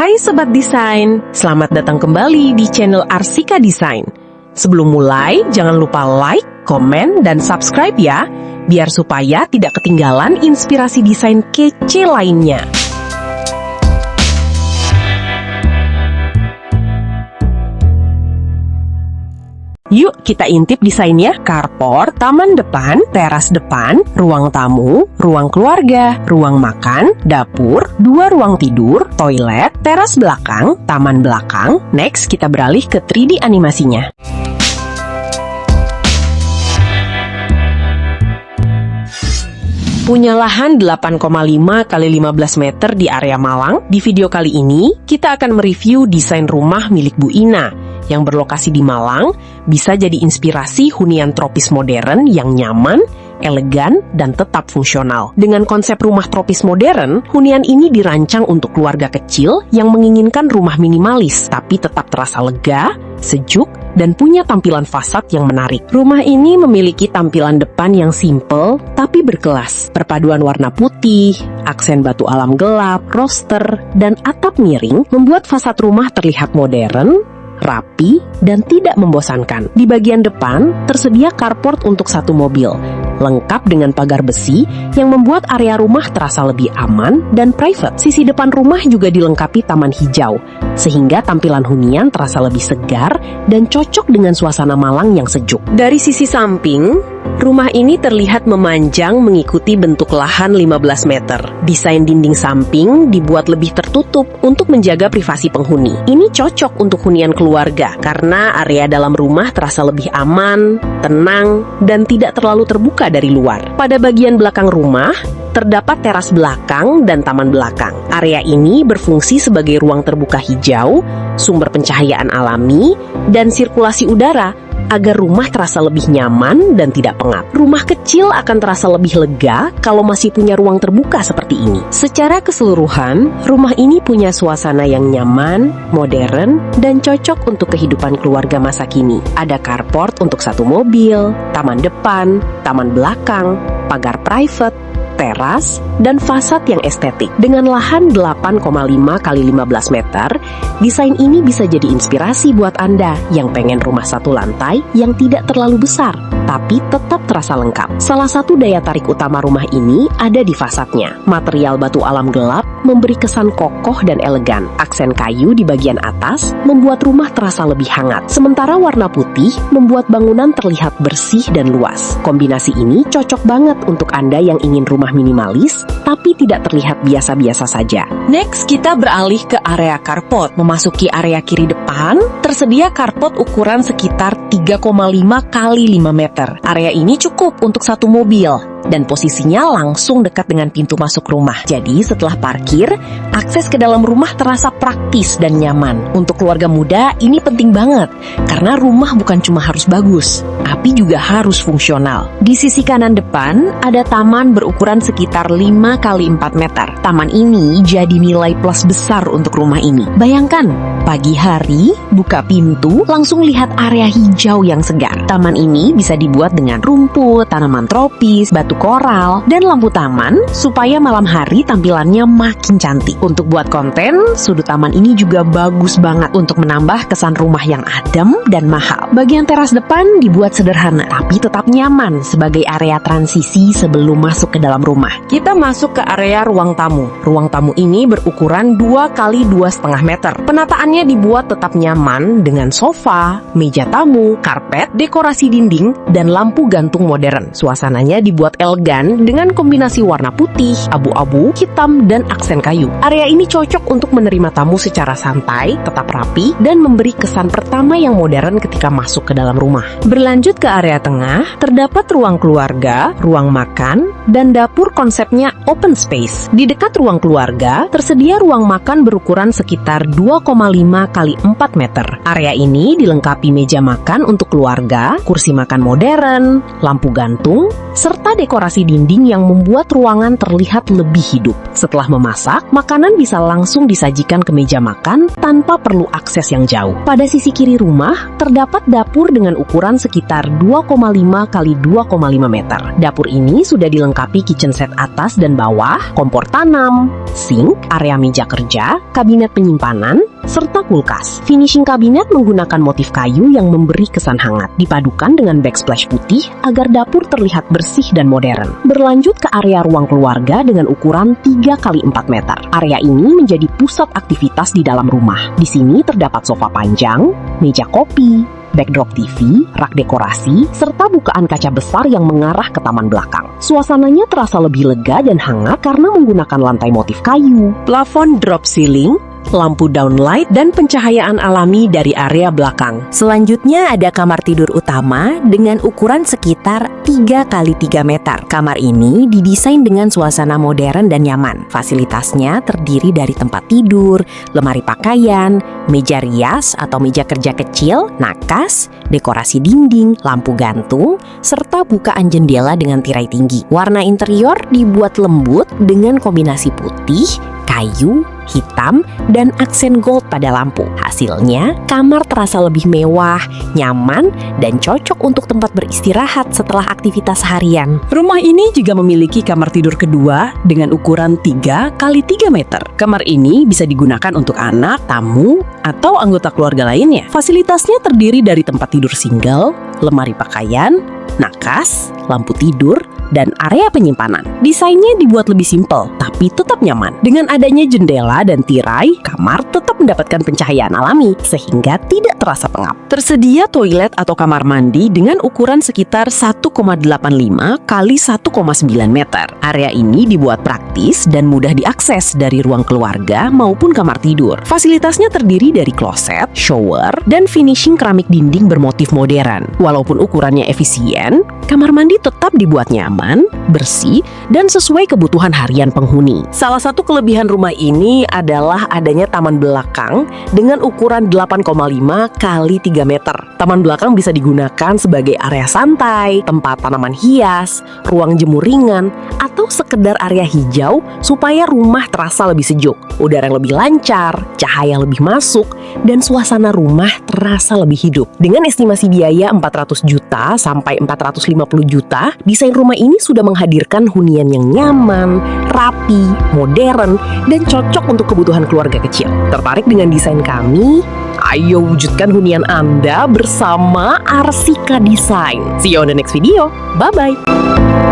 Hai Sobat Desain, selamat datang kembali di channel Arsika Desain. Sebelum mulai, jangan lupa like, komen, dan subscribe ya, biar supaya tidak ketinggalan inspirasi desain kece lainnya. Yuk kita intip desainnya. Carport, taman depan, teras depan, ruang tamu, ruang keluarga, ruang makan, dapur, 2 ruang tidur, toilet, teras belakang, taman belakang. Next kita beralih ke 3D animasinya. Punya lahan 8,5 x 15 meter di area Malang. Di video kali ini, kita akan mereview desain rumah milik Bu Ina yang berlokasi di Malang, bisa jadi inspirasi hunian tropis modern yang nyaman, elegan, dan tetap fungsional. Dengan konsep rumah tropis modern, hunian ini dirancang untuk keluarga kecil yang menginginkan rumah minimalis, tapi tetap terasa lega, sejuk, dan punya tampilan fasad yang menarik. Rumah ini memiliki tampilan depan yang simple tapi berkelas. Perpaduan warna putih, aksen batu alam gelap, roster, dan atap miring membuat fasad rumah terlihat modern, rapi, dan tidak membosankan. Di bagian depan, tersedia carport untuk 1 mobil, lengkap dengan pagar besi yang membuat area rumah terasa lebih aman dan private. Sisi depan rumah juga dilengkapi taman hijau, sehingga tampilan hunian terasa lebih segar dan cocok dengan suasana Malang yang sejuk. Dari sisi samping, rumah ini terlihat memanjang mengikuti bentuk lahan 15 meter. Desain dinding samping dibuat lebih tertutup untuk menjaga privasi penghuni. Ini cocok untuk hunian keluarga karena area dalam rumah terasa lebih aman, tenang, dan tidak terlalu terbuka dari luar. Pada bagian belakang rumah, terdapat teras belakang dan taman belakang. Area ini berfungsi sebagai ruang terbuka hijau, sumber pencahayaan alami, dan sirkulasi udara agar rumah terasa lebih nyaman dan tidak pengap. Rumah kecil akan terasa lebih lega kalau masih punya ruang terbuka seperti ini. Secara keseluruhan, rumah ini punya suasana yang nyaman, modern, dan cocok untuk kehidupan keluarga masa kini. Ada carport untuk 1 mobil, taman depan, taman belakang, pagar private, teras, dan fasad yang estetik. Dengan lahan 8,5 x 15 meter, desain ini bisa jadi inspirasi buat Anda yang pengen rumah 1 lantai yang tidak terlalu besar, tapi tetap terasa lengkap. Salah satu daya tarik utama rumah ini ada di fasadnya. Material batu alam gelap memberi kesan kokoh dan elegan. Aksen kayu di bagian atas membuat rumah terasa lebih hangat. Sementara warna putih membuat bangunan terlihat bersih dan luas. Kombinasi ini cocok banget untuk Anda yang ingin rumah minimalis, tapi tidak terlihat biasa-biasa saja. Next, kita beralih ke area carport. Memasuki area kiri depan, tersedia carport ukuran sekitar 3,5 x 5 meter. Area ini cukup untuk 1 mobil, dan posisinya langsung dekat dengan pintu masuk rumah. Jadi setelah parkir, akses ke dalam rumah terasa praktis dan nyaman. Untuk keluarga muda, ini penting banget, karena rumah bukan cuma harus bagus, tapi juga harus fungsional. Di sisi kanan depan, ada taman berukuran sekitar 5 x 4 meter. Taman ini jadi nilai plus besar untuk rumah ini. Bayangkan, pagi hari, buka pintu, langsung lihat area hijau yang segar. Taman ini bisa dibuat dengan rumput, tanaman tropis, batu koral, dan lampu taman supaya malam hari tampilannya makin cantik. Untuk buat konten, sudut taman ini juga bagus banget untuk menambah kesan rumah yang adem dan mahal. Bagian teras depan dibuat sederhana, tapi tetap nyaman sebagai area transisi sebelum masuk ke dalam rumah. Kita masuk ke area ruang tamu. Ruang tamu ini berukuran 2 x 2,5 meter. Penataannya dibuat tetap nyaman dengan sofa, meja tamu, karpet, dekorasi dinding, dan lampu gantung modern. Suasananya dibuat elegan dengan kombinasi warna putih, abu-abu, hitam, dan aksen kayu. Area ini cocok untuk menerima tamu secara santai, tetap rapi, dan memberi kesan pertama yang modern ketika masuk ke dalam rumah. Berlanjut ke area tengah, terdapat ruang keluarga, ruang makan, dan dapur konsepnya open space. Di dekat ruang keluarga, tersedia ruang makan berukuran sekitar 2,5 x 4 meter. Area ini dilengkapi meja makan untuk keluarga, kursi makan modern, lampu gantung, serta dekorasi dinding yang membuat ruangan terlihat lebih hidup. Setelah memasak, makanan bisa langsung disajikan ke meja makan tanpa perlu akses yang jauh. Pada sisi kiri rumah, terdapat dapur dengan ukuran sekitar 2,5 x 2,5 meter. Dapur ini sudah dilengkapi kitchen set atas dan bawah, kompor tanam, sink, area meja kerja, kabinet penyimpanan, serta kulkas. Finishing kabinet menggunakan motif kayu yang memberi kesan hangat, dipadukan dengan backsplash putih agar dapur terlihat bersih dan modern. Berlanjut ke area ruang keluarga dengan ukuran 3 x 4 meter. Area ini menjadi pusat aktivitas di dalam rumah. Di sini terdapat sofa panjang, meja kopi, backdrop TV, rak dekorasi, serta bukaan kaca besar yang mengarah ke taman belakang. Suasananya terasa lebih lega dan hangat karena menggunakan lantai motif kayu. Plafon drop ceiling, lampu downlight, dan pencahayaan alami dari area belakang. Selanjutnya ada kamar tidur utama dengan ukuran sekitar 3 x 3 meter. Kamar ini didesain dengan suasana modern dan nyaman. Fasilitasnya terdiri dari tempat tidur, lemari pakaian, meja rias atau meja kerja kecil, nakas, dekorasi dinding, lampu gantung, serta bukaan jendela dengan tirai tinggi. Warna interior dibuat lembut dengan kombinasi putih, kayu, hitam, dan aksen gold pada lampu. Hasilnya, kamar terasa lebih mewah, nyaman, dan cocok untuk tempat beristirahat setelah aktivitas harian. Rumah ini juga memiliki kamar tidur kedua dengan ukuran 3 x 3 meter. Kamar ini bisa digunakan untuk anak, tamu, atau anggota keluarga lainnya. Fasilitasnya terdiri dari tempat tidur single, lemari pakaian, nakas, lampu tidur, dan area penyimpanan. Desainnya dibuat lebih simpel, tapi tetap nyaman. Dengan adanya jendela dan tirai, kamar tetap mendapatkan pencahayaan alami, sehingga tidak terasa pengap. Tersedia toilet atau kamar mandi dengan ukuran sekitar 1,85 x 1,9 meter. Area ini dibuat praktis dan mudah diakses dari ruang keluarga maupun kamar tidur. Fasilitasnya terdiri dari kloset, shower, dan finishing keramik dinding bermotif modern. Walaupun ukurannya efisien, kamar mandi tetap dibuat nyaman, bersih, dan sesuai kebutuhan harian penghuni. Salah satu kelebihan rumah ini adalah adanya taman belakang dengan ukuran 8,5 x 3 meter. Taman belakang bisa digunakan sebagai area santai, tempat tanaman hias, ruang jemur ringan, atau sekedar area hijau supaya rumah terasa lebih sejuk. Udara yang lebih lancar, cahaya lebih masuk, dan suasana rumah terasa lebih hidup. Dengan estimasi biaya 400 juta sampai 450 juta, desain rumah ini sudah menghadirkan hunian yang nyaman, rapi, modern, dan cocok untuk kebutuhan keluarga kecil. Tertarik dengan desain kami? Ayo wujudkan hunian Anda bersama Arsika Design. See you on the next video. Bye-bye.